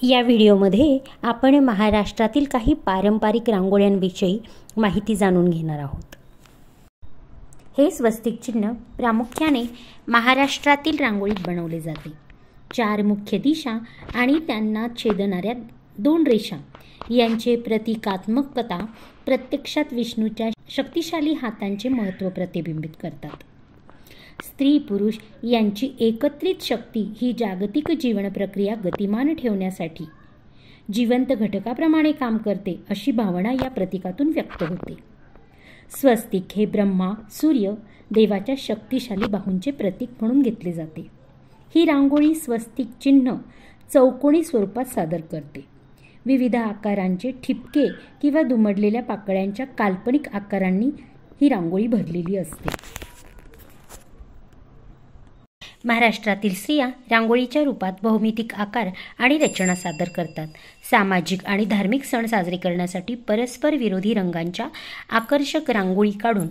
या व्हिडिओमध्ये आपण महाराष्ट्रातील काही पारंपरिक रांगोळ्यांविषयी माहिती जाणून घेणार आहोत। हे स्वस्तिक चिन्ह प्रामुख्याने महाराष्ट्रातील रांगोळीत बनवले जाते। 4 मुख्य दिशा आणि त्यांना छेदणाऱ्या 2 रेषा यांचे प्रतीकात्मकता प्रत्यक्षात विष्णूच्या शक्तिशाली हातांचे महत्त्व प्रतिबिंबित करतात। स्त्री पुरुष यांची एकत्रित शक्ती ही जागतिक जीवन प्रक्रिया गतिमान ठेवण्यासाठी जिवंत घटकाप्रमाणे काम करते अशी भावना या प्रतीकातून व्यक्त होते। स्वस्तिक हे ब्रह्मा सूर्य देवाच्या शक्तिशाली बाहूंचे प्रतीक म्हणून घेतले जाते। ही रांगोळी स्वस्तिक चिन्ह चौकोनी स्वरूपात सादर करते। विविध आकारांचे ठिपके किंवा दुमडलेल्या पाकळ्यांच्या काल्पनिक आकारांनी ही रांगोळी भरलेली असते। महाराष्ट्रातील स्त्रिया रांगोळीच्या रूपात बहुमितिक आकार आणि रचना सादर करतात। सामाजिक आणि धार्मिक सण साजरे करण्यासाठी परस्पर विरोधी रंगांच्या आकर्षक रांगोळी काढून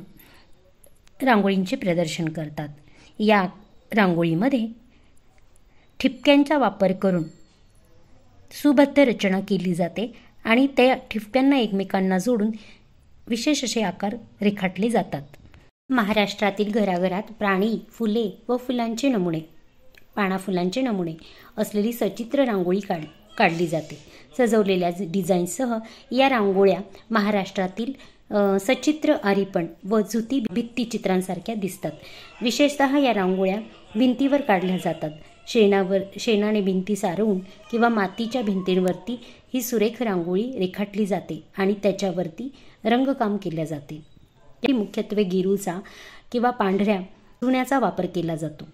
रांगोळींचे प्रदर्शन करतात। या रांगोळीमध्ये ठिपक्यांचा वापर करून सुबद्ध रचना केली जाते आणि त्या ठिपक्यांना एकमेकांना जोडून विशेष असे आकार रेखाटले जातात। महाराष्ट्रातील घराघरात प्राणी, फुले व फुलांचे नमुने, पानाफुलांचे नमुने असलेली सचित्र रांगोळी काढली जाते। सजवलेल्या डिझाईनसह या रांगोळ्या महाराष्ट्रातील सचित्र आरीपण व झुती भित्तिचित्रांसारख्या दिसतात। विशेषतः या रांगोळ्या भिंतीवर काढल्या जातात। शेणाने भिंती सारवून किंवा मातीच्या भिंतींवरती ही सुरेख रांगोळी रेखाटली जाते आणि त्याच्यावरती रंगकाम केले जाते। मुख्यत्वे गिरूचा किंवा पांढऱ्या चुन्याचा वापर केला जातो।